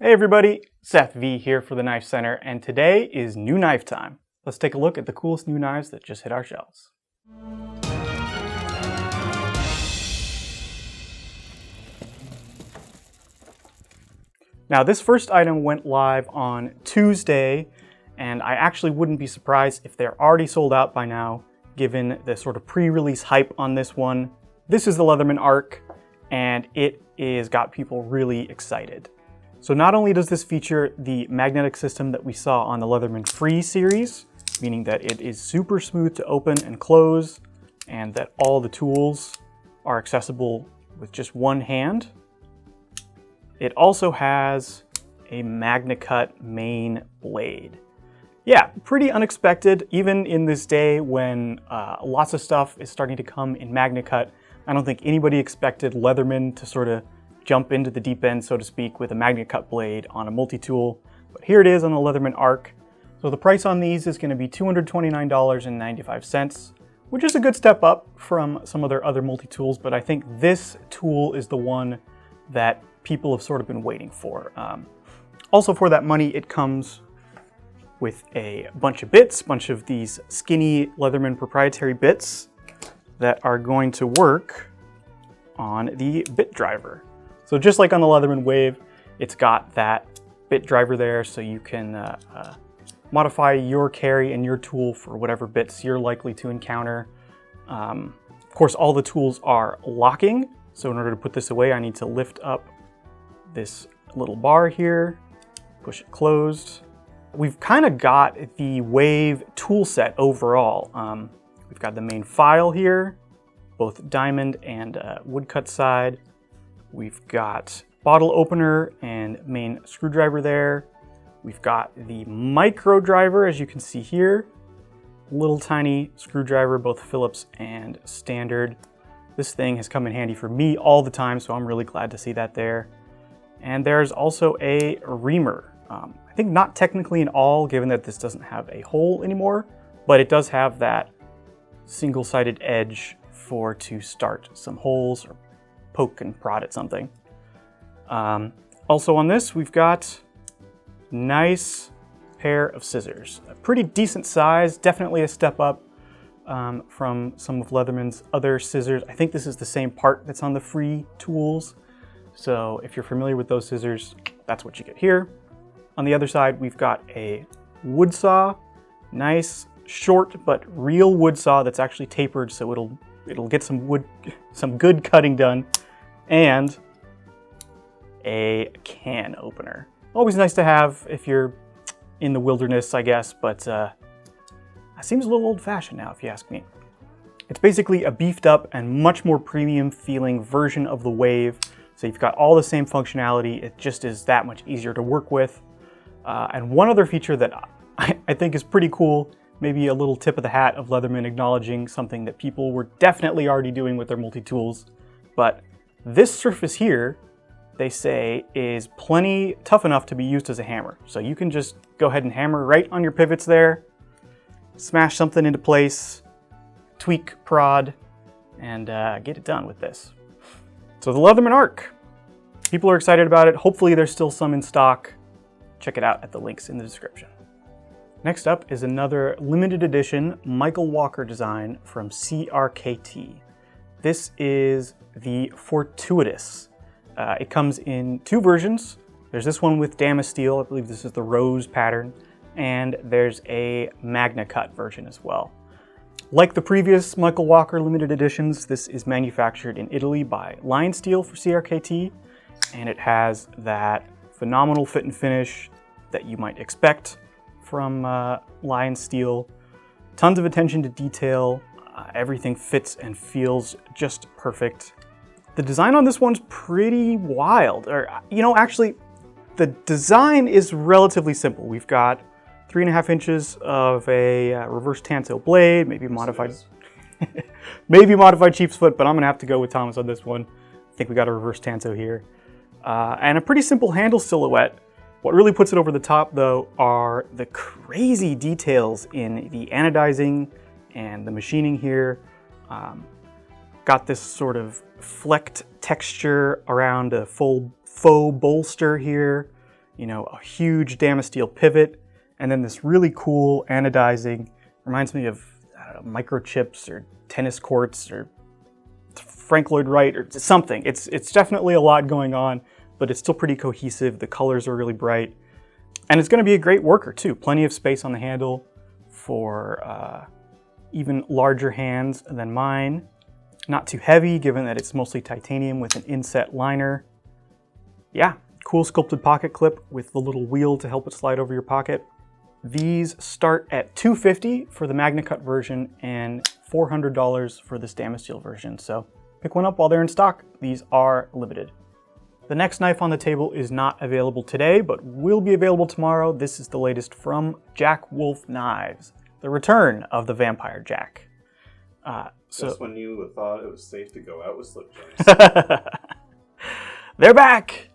Hey everybody, Seth V here for the Knife Center, and today is new knife time. Let's take a look at the coolest new knives that just hit our shelves. Now this first item went live on Tuesday, and I actually wouldn't be surprised if they're already sold out by now, given the sort of pre-release hype on this one. This is the Leatherman ARC, and it is got people really excited. So not only does this feature the magnetic system that we saw on the Leatherman Free series, meaning that it is super smooth to open and close, and that all the tools are accessible with just one hand, it also has a MagnaCut main blade. Yeah, pretty unexpected, even in this day when lots of stuff is starting to come in MagnaCut. I don't think anybody expected Leatherman to sort of jump into the deep end, so to speak, with a MagnaCut blade on a multi-tool. But here it is on the Leatherman ARC. So the price on these is going to be $229.95, which is a good step up from some of their other multi-tools, but I think this tool is the one that people have sort of been waiting for. Also for that money, it comes with a bunch of bits, bunch of these skinny Leatherman proprietary bits that are going to work on the bit driver. So just like on the Leatherman Wave, it's got that bit driver there, so you can modify your carry and your tool for whatever bits you're likely to encounter. Of course, all the tools are locking, so in order to put this away, I need to lift up this little bar here, push it closed. We've kind of got the Wave tool set overall. We've got the main file here, both diamond and woodcut side. We've got bottle opener and main screwdriver there. We've got the micro driver, as you can see here. Little tiny screwdriver, both Phillips and standard. This thing has come in handy for me all the time, so I'm really glad to see that there. And there's also a reamer. I think not technically an awl, given that this doesn't have a hole anymore, but it does have that single-sided edge to start some holes or poke and prod at something. Also on this, we've got nice pair of scissors. A pretty decent size, definitely a step up from some of Leatherman's other scissors. I think this is the same part that's on the free tools. So if you're familiar with those scissors, that's what you get here. On the other side, we've got a wood saw, nice, short, but real wood saw that's actually tapered, so it'll get some good cutting done, and a can opener. Always nice to have if you're in the wilderness, I guess, but it seems a little old-fashioned now, if you ask me. It's basically a beefed up and much more premium feeling version of the Wave, so you've got all the same functionality. It just is that much easier to work with. And one other feature that I think is pretty cool, maybe a little tip of the hat of Leatherman acknowledging something that people were definitely already doing with their multi-tools, but this surface here, they say, is plenty tough enough to be used as a hammer. So you can just go ahead and hammer right on your pivots there, smash something into place, tweak, prod, and get it done with this. So the Leatherman ARC. People are excited about it. Hopefully there's still some in stock. Check it out at the links in the description. Next up is another limited edition Michael Walker design from CRKT. This is the Fortuitous. It comes in two versions. There's this one with damascene steel, I believe this is the rose pattern, and there's a MagnaCut version as well. Like the previous Michael Walker limited editions, this is manufactured in Italy by LionSteel for CRKT, and it has that phenomenal fit and finish that you might expect from LionSteel. Tons of attention to detail. Everything fits and feels just perfect. The design on this one's pretty wild. Actually, the design is relatively simple. We've got 3.5 inches of a reverse tanto blade, maybe modified Chief's foot, but I'm gonna have to go with Thomas on this one. I think we got a reverse tanto here. And a pretty simple handle silhouette. What really puts it over the top, though, are the crazy details in the anodizing and the machining here. Got this sort of flecked texture around a full faux bolster here. you know, a huge LionSteel pivot, and then this really cool anodizing, reminds me of, I don't know, microchips or tennis courts or Frank Lloyd Wright or something. It's definitely a lot going on, but it's still pretty cohesive. The colors are really bright, and it's going to be a great worker too. Plenty of space on the handle for even larger hands than mine. Not too heavy, given that it's mostly titanium with an inset liner. Yeah, cool sculpted pocket clip with the little wheel to help it slide over your pocket. These start at $250 for the MagnaCut version and $400 for this LionSteel version, so pick one up while they're in stock. These are limited. The next knife on the table is not available today, but will be available tomorrow. This is the latest from Jack Wolf Knives, the return of the Vampire Jack. Just when you thought it was safe to go out with slip joints. They're back!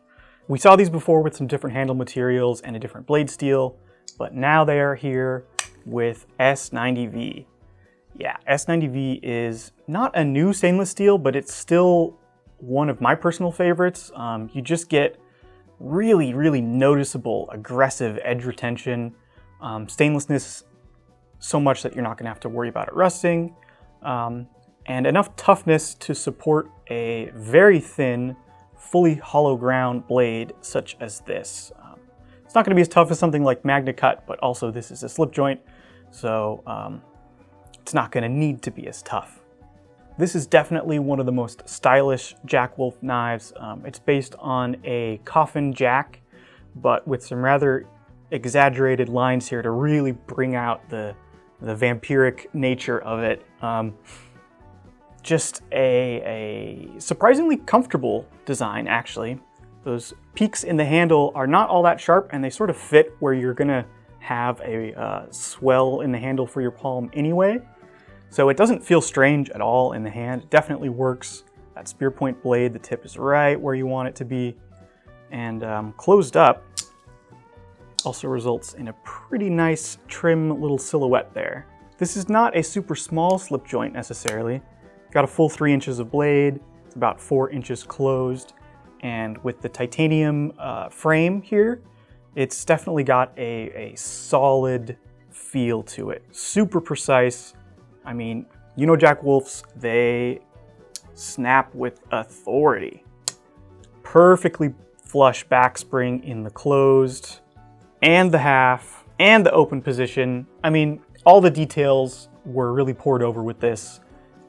We saw these before with some different handle materials and a different blade steel, but now they are here with S90V. Yeah, S90V is not a new stainless steel, but it's still one of my personal favorites. You just get really, really noticeable, aggressive edge retention, stainlessness so much that you're not gonna have to worry about it rusting, and enough toughness to support a very thin, fully hollow ground blade such as this. It's not gonna be as tough as something like MagnaCut, but also this is a slip joint, so it's not gonna need to be as tough. This is definitely one of the most stylish Jack Wolf knives. It's based on a coffin jack, but with some rather exaggerated lines here to really bring out the vampiric nature of it. Just a surprisingly comfortable design, actually. Those peaks in the handle are not all that sharp, and they sort of fit where you're gonna have a swell in the handle for your palm anyway. So it doesn't feel strange at all in the hand. It definitely works. That spear point blade, the tip is right where you want it to be. And closed up also results in a pretty nice trim little silhouette there. This is not a super small slip joint necessarily. Got a full 3 inches of blade. It's about 4 inches closed. And with the titanium frame here, it's definitely got a solid feel to it. Super precise. I mean, you know Jack Wolf's, they snap with authority. Perfectly flush back spring in the closed and the half and the open position. I mean, all the details were really poured over with this.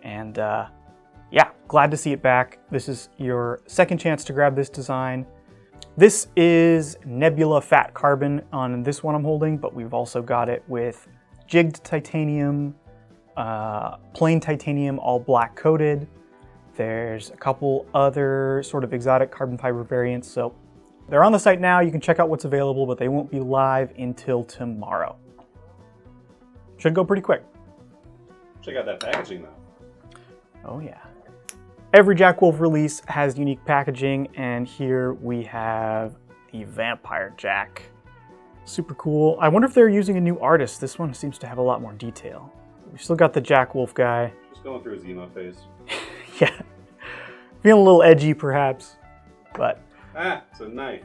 And yeah, glad to see it back. This is your second chance to grab this design. This is Nebula Fat Carbon on this one I'm holding, but we've also got it with jigged titanium, plain titanium, all black coated. There's a couple other sort of exotic carbon fiber variants. So they're on the site now. You can check out what's available, but they won't be live until tomorrow. Should go pretty quick. Check out that packaging though. Oh yeah. Every Jack Wolf release has unique packaging, and here we have the Vampire Jack. Super cool. I wonder if they're using a new artist. This one seems to have a lot more detail. We've still got the Jack Wolf guy. Just going through his emo phase. Yeah. Feeling a little edgy perhaps, but... Ah, it's a knife.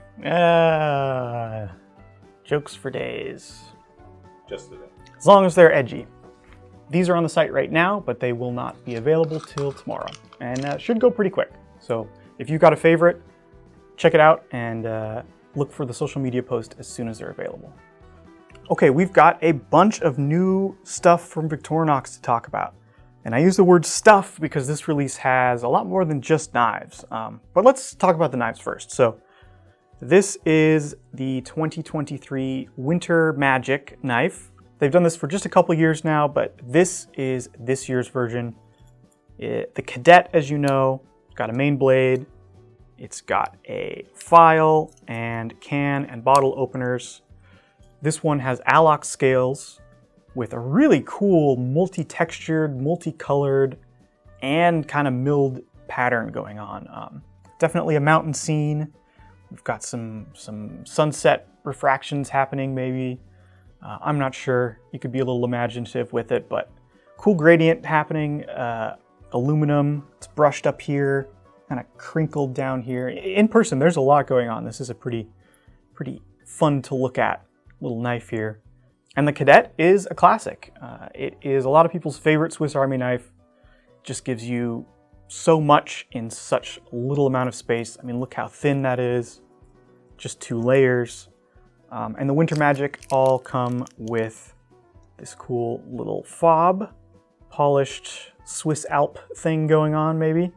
Jokes for days. Just today. As long as they're edgy. These are on the site right now, but they will not be available till tomorrow. And should go pretty quick. So if you've got a favorite, check it out and look for the social media post as soon as they're available. Okay, we've got a bunch of new stuff from Victorinox to talk about. And I use the word stuff because this release has a lot more than just knives. But let's talk about the knives first. So this is the 2023 Winter Magic knife. They've done this for just a couple years now, but this is this year's version. The Cadet, as you know, got a main blade. It's got a file and can and bottle openers. This one has Allox scales with a really cool multi-textured, multicolored, and kind of milled pattern going on. Definitely a mountain scene. We've got some sunset refractions happening maybe. I'm not sure. You could be a little imaginative with it, but cool gradient happening. Aluminum, it's brushed up here, kind of crinkled down here. In person, there's a lot going on. This is a pretty fun to look at little knife here. And the Cadet is a classic. It is a lot of people's favorite Swiss Army knife. Just gives you so much in such little amount of space. I mean, look how thin that is. Just 2 layers. And the Winter Magic all come with this cool little fob, polished Swiss Alp thing going on maybe.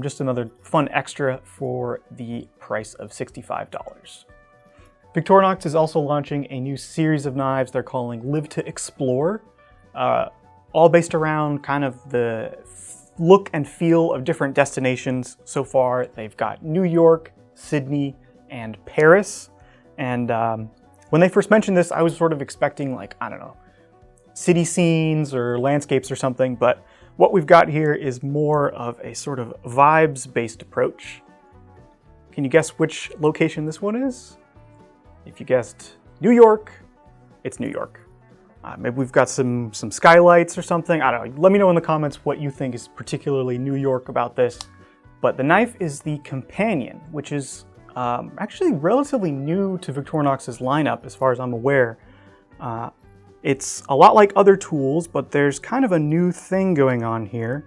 Just another fun extra for the price of $65. Victorinox is also launching a new series of knives they're calling Live to Explore, all based around kind of the look and feel of different destinations so far. They've got New York, Sydney, and Paris. And when they first mentioned this, I was sort of expecting, like, I don't know, city scenes or landscapes or something, but what we've got here is more of a sort of vibes-based approach. Can you guess which location this one is? If you guessed New York, it's New York. Maybe we've got some skylights or something. I don't know. Let me know in the comments what you think is particularly New York about this. But the knife is the Companion, which is actually relatively new to Victorinox's lineup as far as I'm aware. It's a lot like other tools, but there's kind of a new thing going on here,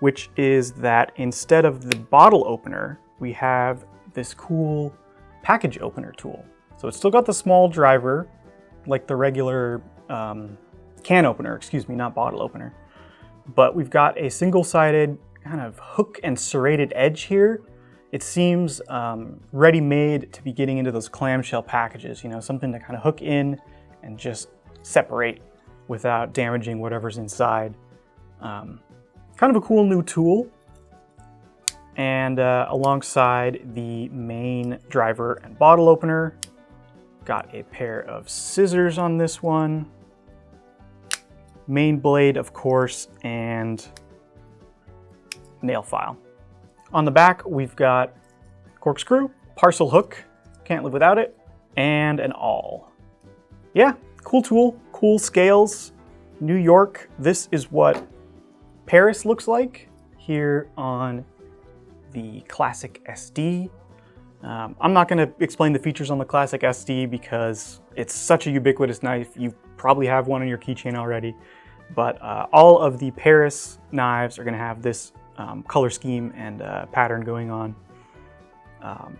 which is that instead of the bottle opener, we have this cool package opener tool. So it's still got the small driver, like the regular can opener, excuse me, not bottle opener. But we've got a single-sided kind of hook and serrated edge here. It seems ready-made to be getting into those clamshell packages, you know, something to kind of hook in and just separate without damaging whatever's inside. Kind of a cool new tool. And alongside the main driver and bottle opener, got a pair of scissors on this one. Main blade, of course, and nail file. On the back, we've got corkscrew, parcel hook, can't live without it, and an awl. Yeah, cool tool, cool scales. New York, this is what Paris looks like here on the Classic SD. I'm not going to explain the features on the Classic SD because it's such a ubiquitous knife. You probably have one on your keychain already, but all of the Paris knives are going to have this color scheme and pattern going on.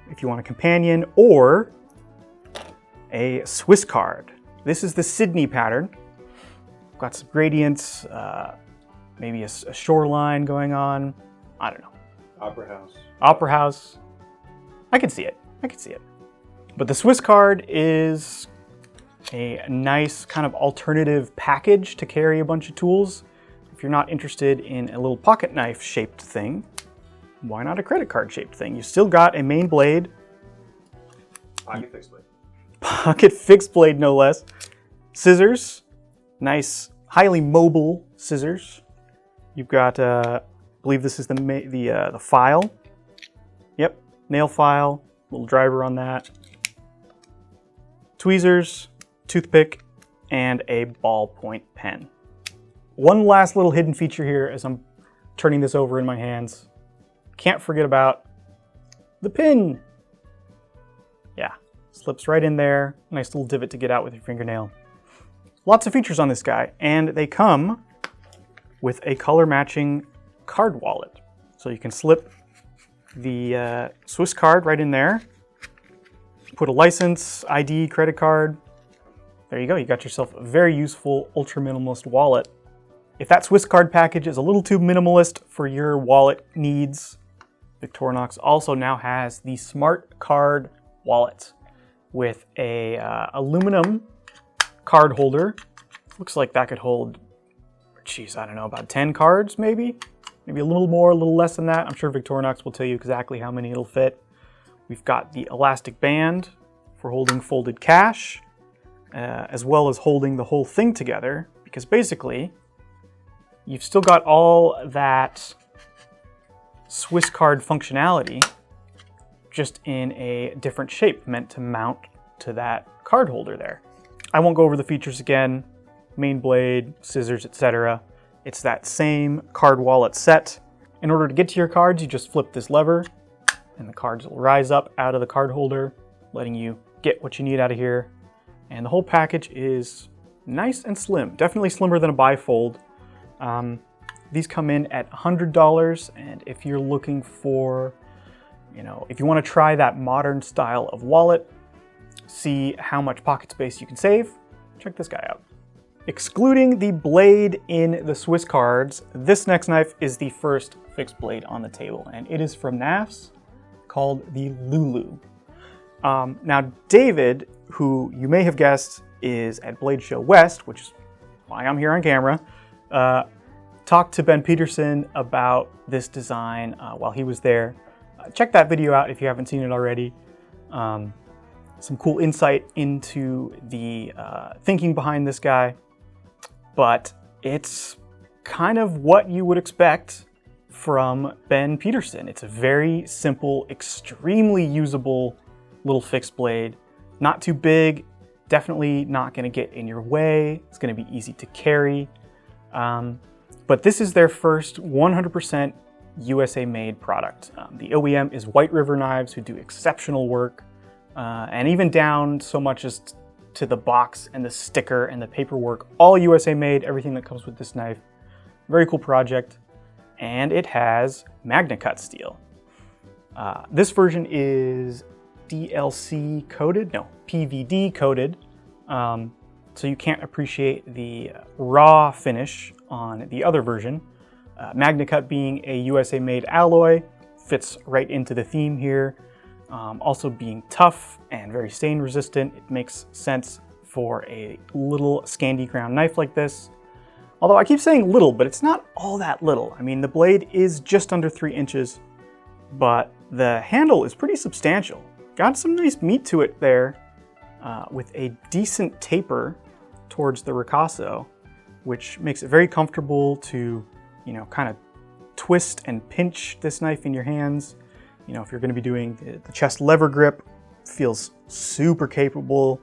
If you want a Companion or a SwissCard, this is the Sydney pattern. Got some gradients, maybe a shoreline going on. I don't know. Opera House. Opera House. I can see it. I can see it. But the SwissCard is a nice kind of alternative package to carry a bunch of tools. If you're not interested in a little pocket knife shaped thing, why not a credit card shaped thing? You still got a main blade. Pocket fixed blade. Pocket fixed blade, no less. Scissors. Nice, highly mobile scissors. You've got, I believe this is the file. Yep, nail file, little driver on that. Tweezers, toothpick, and a ballpoint pen. One last little hidden feature here as I'm turning this over in my hands. Can't forget about the pin. Yeah, slips right in there. Nice little divot to get out with your fingernail. Lots of features on this guy, and they come with a color matching card wallet. So you can slip the SwissCard right in there, put a license, ID, credit card. There you go, you got yourself a very useful ultra minimalist wallet. If that SwissCard package is a little too minimalist for your wallet needs, Victorinox also now has the Smart Card wallet with a aluminum card holder. Looks like that could hold, geez, I don't know, about 10 cards maybe? Maybe a little more, a little less than that. I'm sure Victorinox will tell you exactly how many it'll fit. We've got the elastic band for holding folded cash, as well as holding the whole thing together, because basically, you've still got all that SwissCard functionality, just in a different shape, meant to mount to that card holder there. I won't go over the features again, main blade, scissors, etc. It's that same card wallet set. In order to get to your cards, you just flip this lever and the cards will rise up out of the card holder, letting you get what you need out of here. And the whole package is nice and slim, definitely slimmer than a bifold. These come in at $100, and if you're looking for, if you want to try that modern style of wallet, see how much pocket space you can save, check this guy out. Excluding the blade in the SwissCards, this next knife is the first fixed blade on the table, and it is from Knafs, called the Lulu. Now David, who you may have guessed is at Blade Show West, which is why I'm here on camera, talked to Ben Peterson about this design while he was there. Check that video out if you haven't seen it already. Some cool insight into the thinking behind this guy, but it's kind of what you would expect from Ben Peterson. It's a very simple, extremely usable little fixed blade. Not too big, definitely not going to get in your way. It's going to be easy to carry. But this is their first 100% USA made product. The OEM is White River Knives, who do exceptional work, and even down so much as to the box and the sticker and the paperwork, all USA made, everything that comes with this knife. Very cool project. And it has Magna Cut steel. This version is DLC coated, no, PVD coated. So you can't appreciate the raw finish on the other version. Magna Cut being a USA made alloy, fits right into the theme here. Also being tough and very stain resistant, it makes sense for a little Scandi ground knife like this. Although I keep saying little, but it's not all that little. I mean, the blade is just under 3 inches, but the handle is pretty substantial. Got some nice meat to it there, with a decent taper towards the ricasso, which makes it very comfortable to, kind of twist and pinch this knife in your hands. If you're going to be doing the chest lever grip, feels super capable.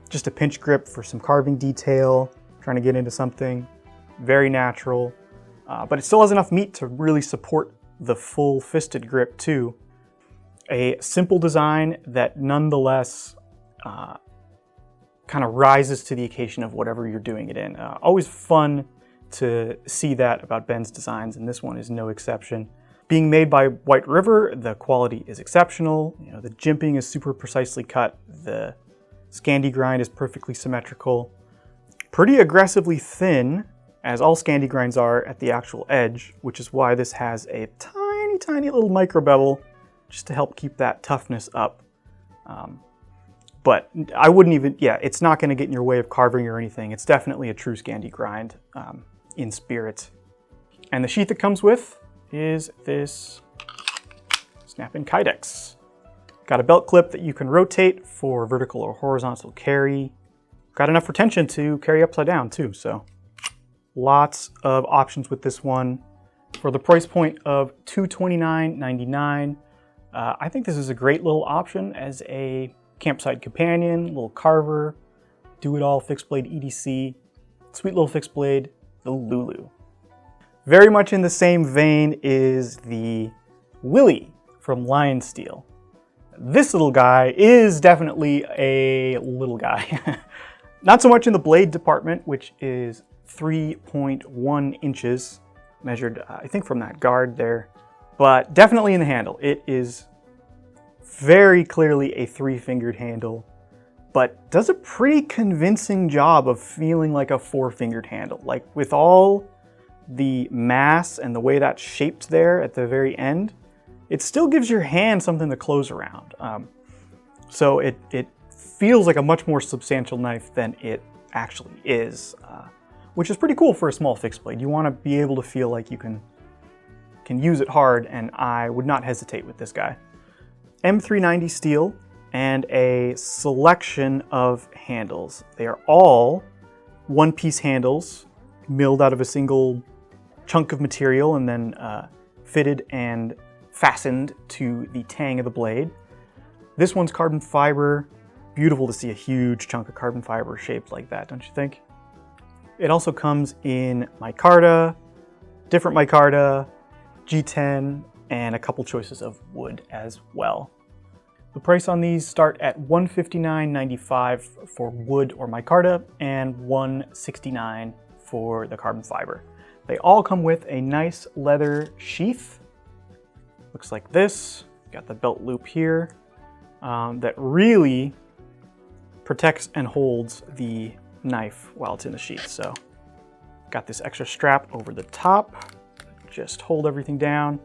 Just a pinch grip for some carving detail, trying to get into something, very natural. But it still has enough meat to really support the full fisted grip too. A simple design that nonetheless kind of rises to the occasion of whatever you're doing it in. Always fun to see that about Ben's designs, and this one is no exception. Being made by White River, the quality is exceptional. The jimping is super precisely cut. The Scandi grind is perfectly symmetrical. Pretty aggressively thin, as all Scandi grinds are at the actual edge, which is why this has a tiny, tiny little micro bevel just to help keep that toughness up. But I wouldn't even, it's not going to get in your way of carving or anything. It's definitely a true Scandi grind in spirit. And the sheath it comes with is this snap-in Kydex. Got a belt clip that you can rotate for vertical or horizontal carry. Got enough retention to carry upside down too, so lots of options with this one. For the price point of $229.99, I think this is a great little option as a campsite companion, little carver, do-it-all fixed blade EDC, sweet little fixed blade, the Lulu. Very much in the same vein is the Willy from LionSteel. This little guy is definitely a little guy. Not so much in the blade department, which is 3.1 inches, measured, I think, from that guard there, but definitely in the handle. It is very clearly a 3-fingered handle, but does a pretty convincing job of feeling like a 4-fingered handle. Like, with all the mass and the way that's shaped there at the very end, it still gives your hand something to close around. So it feels like a much more substantial knife than it actually is, which is pretty cool for a small fixed blade. You want to be able to feel like you can use it hard, and I would not hesitate with this guy. M390 steel and a selection of handles. They are all one-piece handles milled out of a single chunk of material and then fitted and fastened to the tang of the blade. This one's carbon fiber. Beautiful to see a huge chunk of carbon fiber shaped like that, don't you think? It also comes in micarta, different micarta, G10, and a couple choices of wood as well. The price on these start at $159.95 for wood or micarta and $169 for the carbon fiber. They all come with a nice leather sheath. Looks like this. Got the belt loop here that really protects and holds the knife while it's in the sheath. So got this extra strap over the top. Just hold everything down.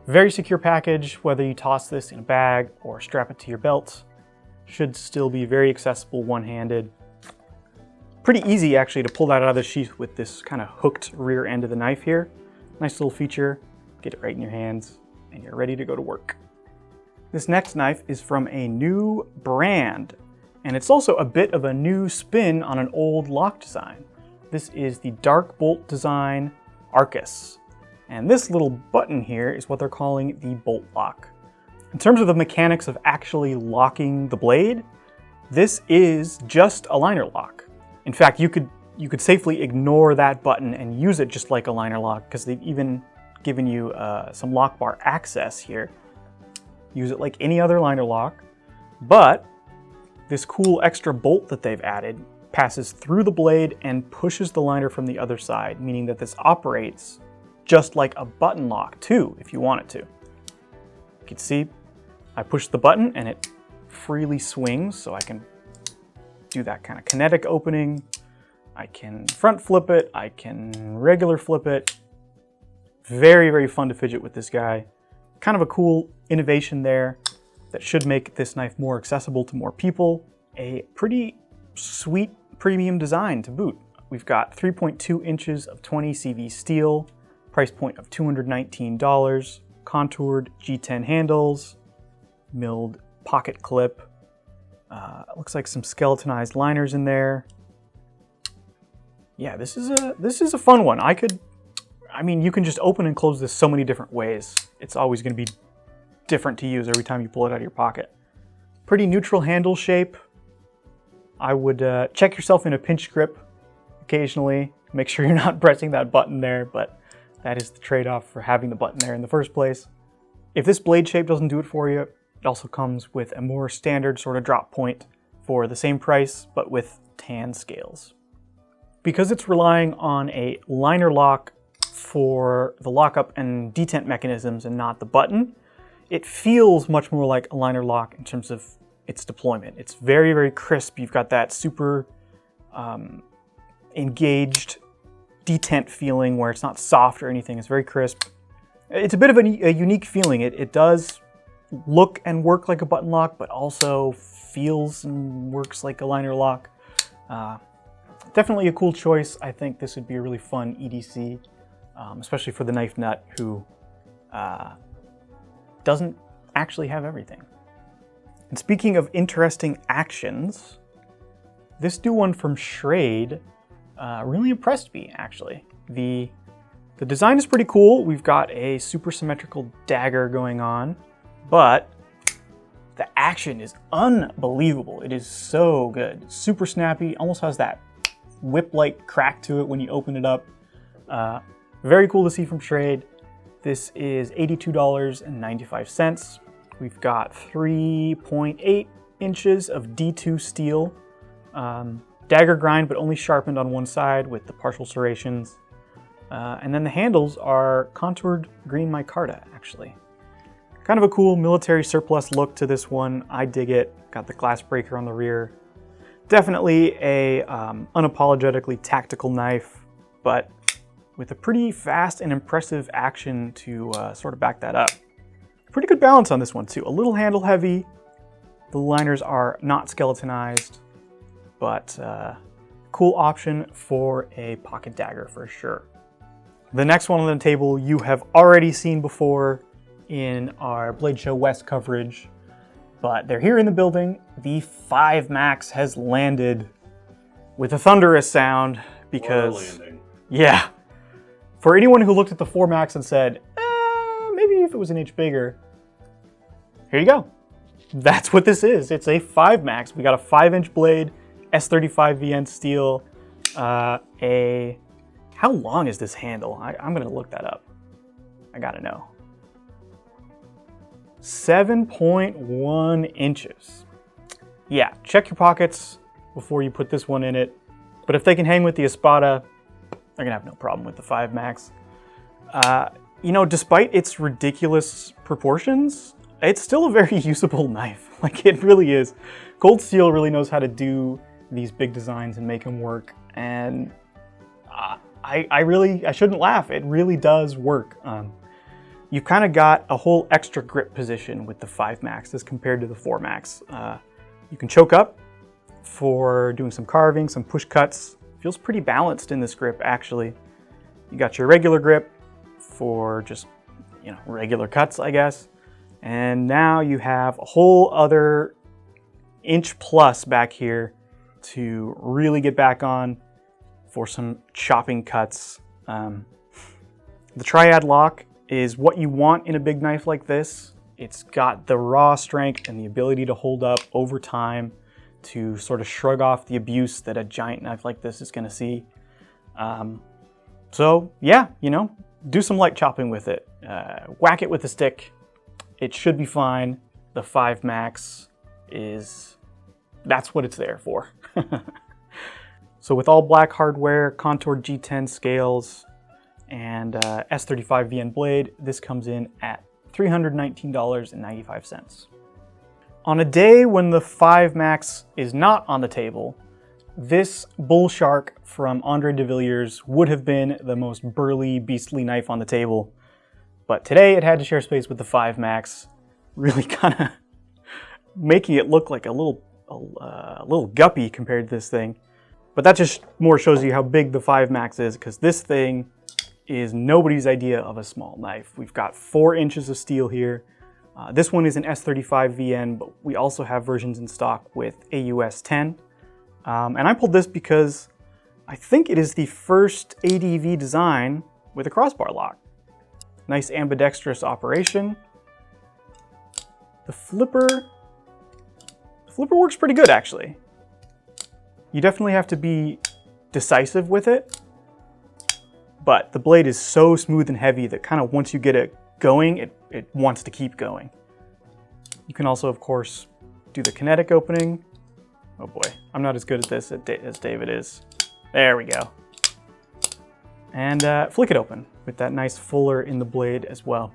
Very secure package, whether you toss this in a bag or strap it to your belt. Should still be very accessible one-handed. Pretty easy actually to pull that out of the sheath with this kind of hooked rear end of the knife here. Nice little feature. Get it right in your hands and you're ready to go to work. This next knife is from a new brand, and it's also a bit of a new spin on an old lock design. This is the Dark Bolt Design Arcus. And this little button here is what they're calling the bolt lock. In terms of the mechanics of actually locking the blade, this is just a liner lock. In fact, you could safely ignore that button and use it just like a liner lock, because they've even given you some lock bar access here. Use it like any other liner lock, but this cool extra bolt that they've added passes through the blade and pushes the liner from the other side, meaning that this operates just like a button lock too, if you want it to. You can see I push the button and it freely swings, so I can do that kind of kinetic opening. I can front flip it, I can regular flip it. Very, very fun to fidget with this guy. Kind of a cool innovation there that should make this knife more accessible to more people. A pretty sweet premium design to boot. We've got 3.2 inches of 20 CV steel, price point of $219, contoured G10 handles, milled pocket clip. Looks like some skeletonized liners in there. Yeah, this is a fun one. I mean, you can just open and close this so many different ways. It's always going to be different to use every time you pull it out of your pocket. Pretty neutral handle shape. I would check yourself in a pinch grip occasionally. Make sure you're not pressing that button there, but that is the trade-off for having the button there in the first place. If this blade shape doesn't do it for you, it also comes with a more standard sort of drop point for the same price, but with tan scales. Because it's relying on a liner lock for the lockup and detent mechanisms and not the button, it feels much more like a liner lock in terms of its deployment. It's very, very crisp. You've got that super engaged detent feeling where it's not soft or anything. It's very crisp. It's a bit of a unique feeling. It does look and work like a button lock, but also feels and works like a liner lock. Definitely a cool choice. I think this would be a really fun EDC, especially for the knife nut who doesn't actually have everything. And speaking of interesting actions, this new one from Schrade really impressed me, actually. The design is pretty cool. We've got a super symmetrical dagger going on, but the action is unbelievable. It is so good. Super snappy, almost has that whip-like crack to it when you open it up. Very cool to see from Schrade. This is $82.95. We've got 3.8 inches of D2 steel. Dagger grind, but only sharpened on one side with the partial serrations. And then the handles are contoured green micarta, actually. Kind of a cool military surplus look to this one. I dig it. Got the glass breaker on the rear. Definitely a unapologetically tactical knife, but with a pretty fast and impressive action to sort of back that up. Pretty good balance on this one too. A little handle heavy. The liners are not skeletonized, but cool option for a pocket dagger for sure. The next one on the table you have already seen before in our Blade Show West coverage, but they're here in the building. The 5 Max has landed with a thunderous sound because, yeah, for anyone who looked at the 4 Max and said, maybe if it was an inch bigger, here you go. That's what this is. It's a 5 Max. We got a 5-inch blade, S35 VN steel. How long is this handle? I'm gonna look that up. I gotta know. 7.1 inches. Yeah, check your pockets before you put this one in it. But if they can hang with the Espada, they're gonna have no problem with the 5 Max. You know, despite its ridiculous proportions, it's still a very usable knife. Like, it really is. Cold Steel really knows how to do these big designs and make them work. And I shouldn't laugh. It really does work. You've kind of got a whole extra grip position with the 5 Max as compared to the 4 Max. You can choke up for doing some carving, some push cuts. Feels pretty balanced in this grip, actually. You got your regular grip for just, you know, regular cuts, I guess. And now you have a whole other inch plus back here to really get back on for some chopping cuts. The triad lock is what you want in a big knife like this. It's got the raw strength and the ability to hold up over time to sort of shrug off the abuse that a giant knife like this is going to see. So yeah, you know, do some light chopping with it. Whack it with a stick. It should be fine. The 5 Max that's what it's there for. So with all black hardware, contoured G10 scales, and S35 VN blade, this comes in at $319.95. On a day when the 5 Max is not on the table, this Bullshark from Andre de Villiers would have been the most burly, beastly knife on the table. But today it had to share space with the 5 Max, really kind of making it look like a little guppy compared to this thing. But that just more shows you how big the 5 Max is, because this thing is nobody's idea of a small knife. We've got 4 inches of steel here. This one is an S35 VN, but we also have versions in stock with AUS 10. And I pulled this because I think it is the first ADV design with a crossbar lock. Nice ambidextrous operation. The flipper works pretty good, actually. You definitely have to be decisive with it, but the blade is so smooth and heavy that kind of once you get it going, it wants to keep going. You can also, of course, do the kinetic opening. Oh boy, I'm not as good at this as David is. There we go. And flick it open with that nice fuller in the blade as well.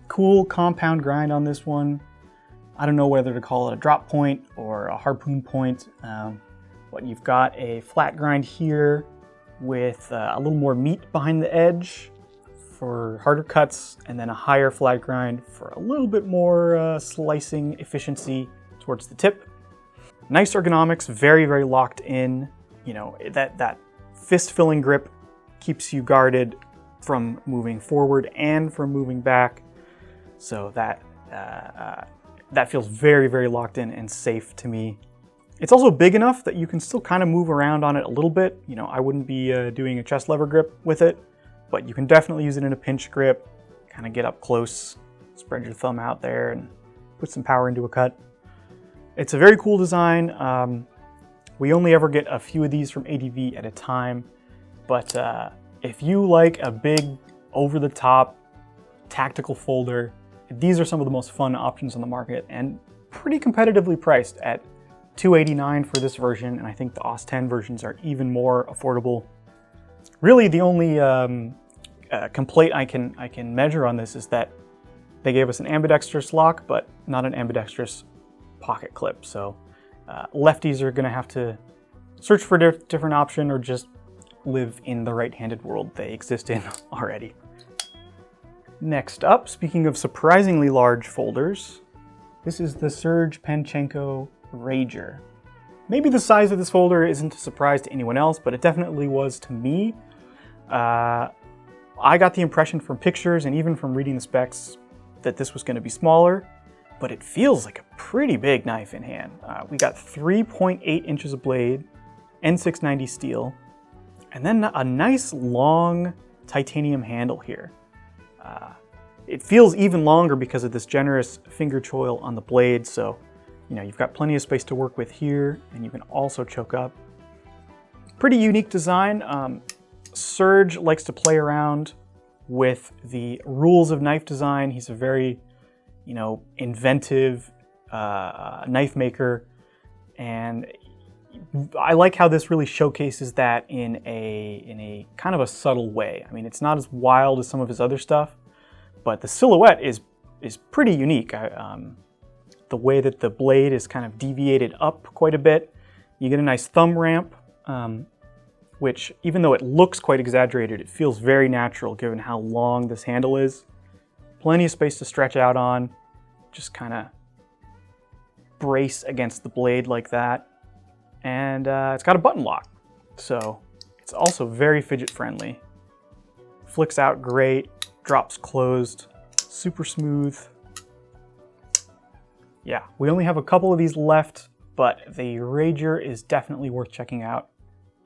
Cool compound grind on this one. I don't know whether to call it a drop point or a harpoon point, but you've got a flat grind here with a little more meat behind the edge for harder cuts, and then a higher flat grind for a little bit more slicing efficiency towards the tip. Nice ergonomics, very, very locked in. You know, that fist-filling grip keeps you guarded from moving forward and from moving back. So that feels very, very locked in and safe to me. It's also big enough that you can still kind of move around on it a little bit. You know, I wouldn't be doing a chest lever grip with it, but you can definitely use it in a pinch grip, kind of get up close, spread your thumb out there and put some power into a cut. It's a very cool design. We only ever get a few of these from ADV at a time, but if you like a big, over-the-top tactical folder, these are some of the most fun options on the market and pretty competitively priced at $289 for this version, and I think the AUS 10 versions are even more affordable. Really, the only complaint I can measure on this is that they gave us an ambidextrous lock, but not an ambidextrous pocket clip. So lefties are going to have to search for a different option or just live in the right-handed world they exist in already. Next up, speaking of surprisingly large folders, this is the Serge Panchenko Rager. Maybe the size of this folder isn't a surprise to anyone else, but it definitely was to me. I got the impression from pictures and even from reading the specs that this was going to be smaller, but it feels like a pretty big knife in hand. We got 3.8 inches of blade, N690 steel, and then a nice long titanium handle here. It feels even longer because of this generous finger choil on the blade, so you know, you've got plenty of space to work with here, and you can also choke up. Pretty unique design. Serge likes to play around with the rules of knife design. He's a very, you know, inventive knife maker, and I like how this really showcases that in a kind of a subtle way. I mean, it's not as wild as some of his other stuff, but the silhouette is pretty unique. The way that the blade is kind of deviated up quite a bit. You get a nice thumb ramp, which even though it looks quite exaggerated, it feels very natural given how long this handle is. Plenty of space to stretch out on, just kind of brace against the blade like that. And it's got a button lock, so it's also very fidget friendly. Flicks out great, drops closed, super smooth. Yeah, we only have a couple of these left, but the Rager is definitely worth checking out.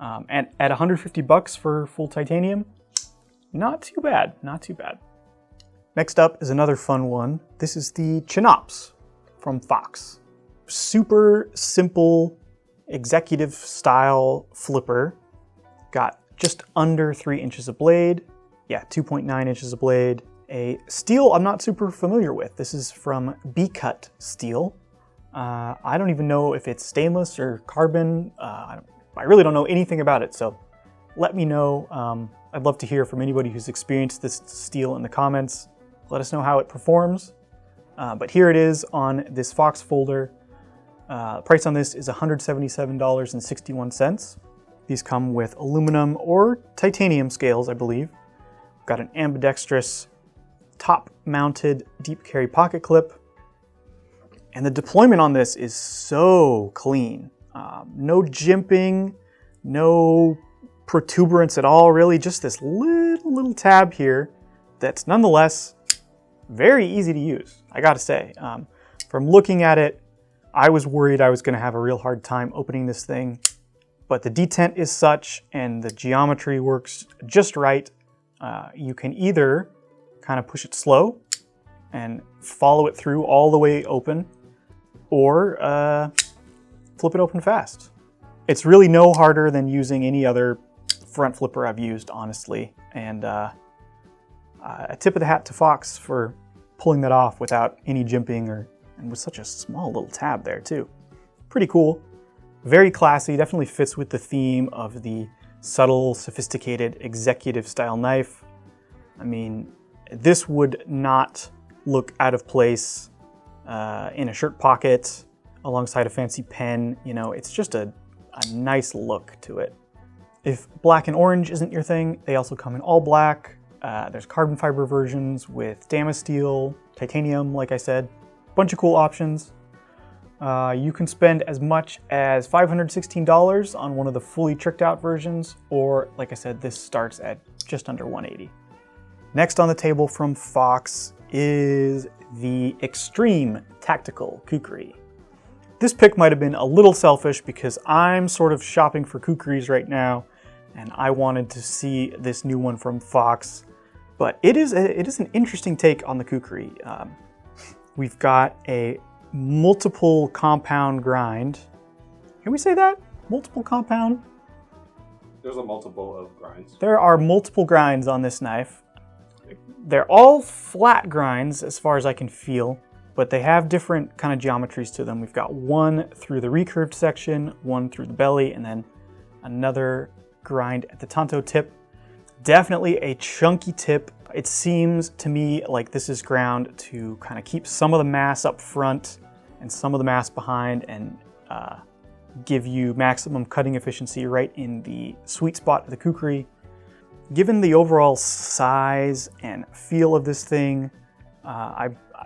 And at $150 for full titanium, not too bad, not too bad. Next up is another fun one. This is the Chnops from Fox. Super simple, executive style flipper. Got just under 3 inches of blade. Yeah, 2.9 inches of blade. A steel I'm not super familiar with. This is from B-Cut steel. I don't even know if it's stainless or carbon. I really don't know anything about it, so let me know. I'd love to hear from anybody who's experienced this steel in the comments. Let us know how it performs. But here it is on this Fox folder. Price on this is $177.61. These come with aluminum or titanium scales, I believe. Got an ambidextrous top-mounted deep carry pocket clip. And the deployment on this is so clean. No jimping, no protuberance at all, really. Just this little tab here that's nonetheless very easy to use, I gotta say. From looking at it, I was worried I was gonna have a real hard time opening this thing, but the detent is such and the geometry works just right. You can either kind of push it slow and follow it through all the way open, or flip it open fast. It's really no harder than using any other front flipper I've used, honestly. And a tip of the hat to Fox for pulling that off without any jimping and with such a small little tab there too. Pretty cool, very classy, definitely fits with the theme of the subtle, sophisticated, executive style knife. I mean, this would not look out of place in a shirt pocket alongside a fancy pen. You know, it's just a nice look to it. If black and orange isn't your thing, they also come in all black. There's carbon fiber versions with Damascene steel, titanium, like I said. Bunch of cool options. You can spend as much as $516 on one of the fully tricked out versions, or like I said, this starts at just under $180. Next on the table from Fox is the Extreme Tactical Kukri. This pick might have been a little selfish because I'm sort of shopping for Kukris right now, and I wanted to see this new one from Fox. But it is an interesting take on the Kukri. We've got a multiple compound grind. Can we say that? Multiple compound? There's a multiple of grinds. There are multiple grinds on this knife. They're all flat grinds as far as I can feel, but they have different kind of geometries to them. We've got one through the recurved section, one through the belly, and then another grind at the tanto tip. Definitely a chunky tip. It seems to me like this is ground to kind of keep some of the mass up front and some of the mass behind and give you maximum cutting efficiency right in the sweet spot of the Kukri. Given the overall size and feel of this thing,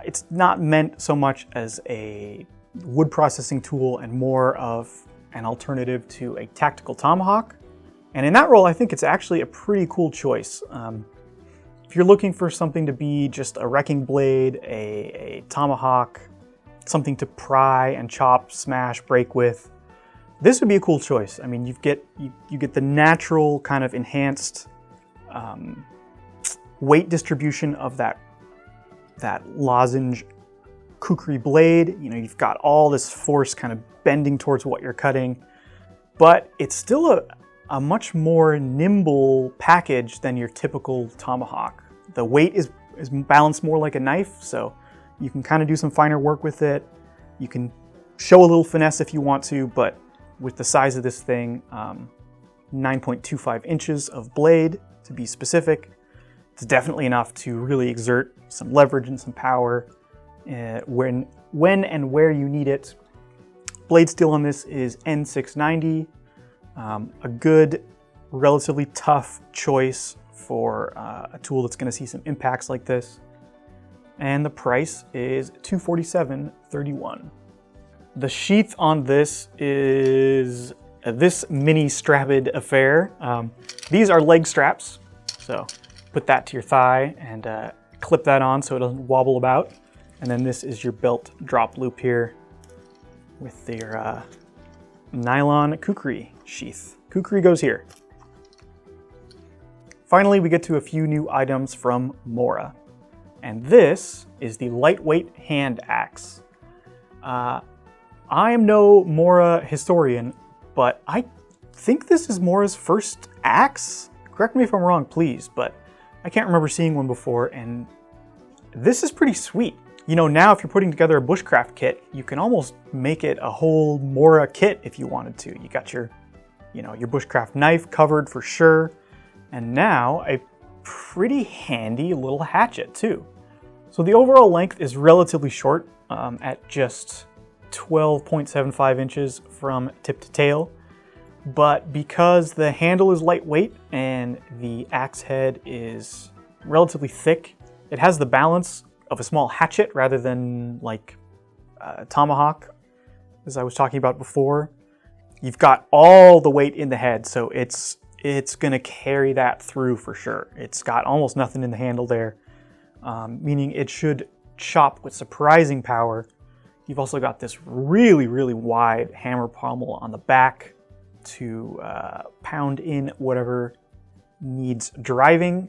it's not meant so much as a wood processing tool and more of an alternative to a tactical tomahawk. And in that role, I think it's actually a pretty cool choice. If you're looking for something to be just a wrecking blade, a tomahawk, something to pry and chop, smash, break with, this would be a cool choice. I mean, you get the natural kind of enhanced weight distribution of that lozenge Kukri blade. You know, you've got all this force kind of bending towards what you're cutting, but it's still a much more nimble package than your typical tomahawk. The weight is balanced more like a knife, so You can kind of do some finer work with it. You can show a little finesse if you want to, but with the size of this thing, 9.25 inches of blade to be specific, it's definitely enough to really exert some leverage and some power when and where you need it. Blade steel on this is N690, a good, relatively tough choice for a tool that's going to see some impacts like this. And the price is $247.31. The sheath on this is this mini strapped affair. These are leg straps, so put that to your thigh and clip that on so it doesn't wobble about. And then this is your belt drop loop here with your nylon Kukri sheath. Kukri goes here. Finally, we get to a few new items from Mora. And this is the lightweight hand axe. I am no Mora historian, but I think this is Mora's first axe. Correct me if I'm wrong, please, but I can't remember seeing one before, and this is pretty sweet. You know, now if you're putting together a bushcraft kit, you can almost make it a whole Mora kit if you wanted to. You got your, your bushcraft knife covered for sure, and now a pretty handy little hatchet too. So the overall length is relatively short at just 12.75 inches from tip to tail, but because the handle is lightweight and the axe head is relatively thick, it has the balance of a small hatchet rather than like a tomahawk, as I was talking about before. You've got all the weight in the head, so it's gonna carry that through for sure. It's got almost nothing in the handle there, meaning it should chop with surprising power. You've also got this really, really wide hammer pommel on the back to pound in whatever needs driving.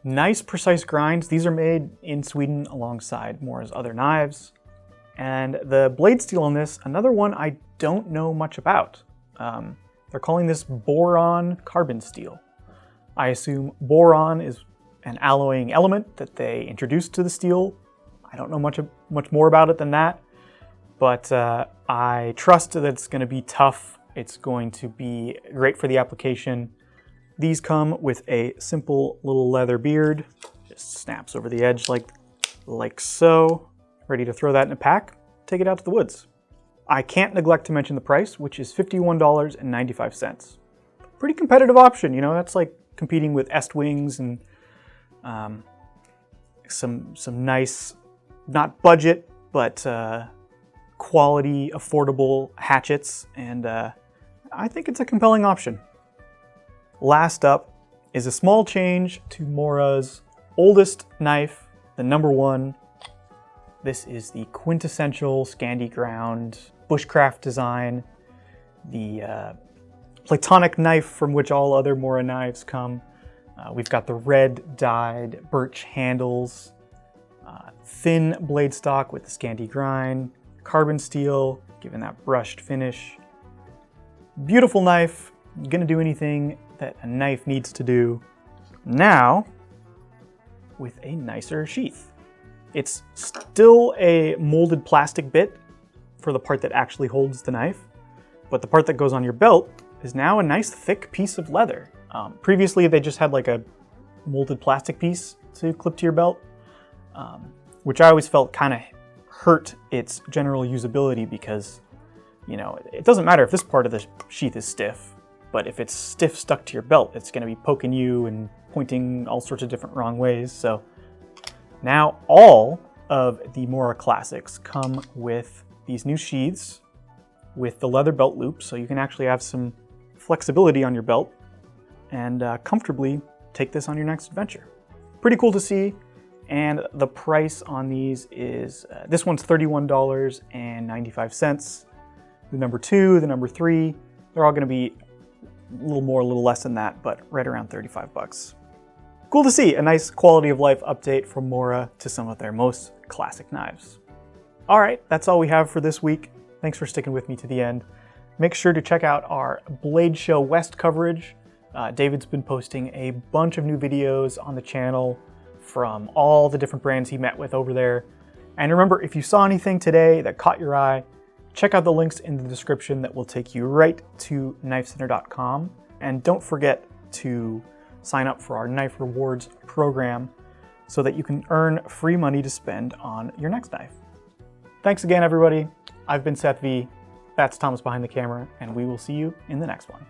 Nice precise grinds. These are made in Sweden alongside Mora's other knives. And the blade steel on this, another one I don't know much about. They're calling this boron carbon steel. I assume boron is an alloying element that they introduced to the steel. I don't know much more about it than that, but I trust that it's going to be tough. It's going to be great for the application. These come with a simple little leather beard. Just snaps over the edge like so. Ready to throw that in a pack, take it out to the woods. I can't neglect to mention the price, which is $51.95. Pretty competitive option, that's like competing with Estwings and some nice, not budget, but quality, affordable hatchets, and I think it's a compelling option. Last up is a small change to Mora's oldest knife, the number one. This is the quintessential Scandi ground bushcraft design, the platonic knife from which all other Mora knives come. We've got the red dyed birch handles, thin blade stock with the Scandi grind, carbon steel, giving that brushed finish. Beautiful knife, gonna do anything that a knife needs to do. Now, with a nicer sheath. It's still a molded plastic bit for the part that actually holds the knife, but the part that goes on your belt is now a nice thick piece of leather. Previously, they just had like a molded plastic piece to clip to your belt, which I always felt kind of hurt its general usability because, it doesn't matter if this part of the sheath is stiff, but if it's stiff stuck to your belt, it's going to be poking you and pointing all sorts of different wrong ways. So now all of the Mora Classics come with these new sheaths with the leather belt loop, so you can actually have some flexibility on your belt and comfortably take this on your next adventure. Pretty cool to see, and the price on these is, this one's $31.95. The number 2, the number 3, they're all gonna be a little more, a little less than that, but right around 35 bucks. Cool to see a nice quality of life update from Mora to some of their most classic knives. All right, that's all we have for this week. Thanks for sticking with me to the end. Make sure to check out our Blade Show West coverage. David's been posting a bunch of new videos on the channel from all the different brands he met with over there. And remember, if you saw anything today that caught your eye, check out the links in the description that will take you right to KnifeCenter.com. And don't forget to sign up for our Knife Rewards program so that you can earn free money to spend on your next knife. Thanks again, everybody. I've been Seth V. That's Thomas behind the camera, and we will see you in the next one.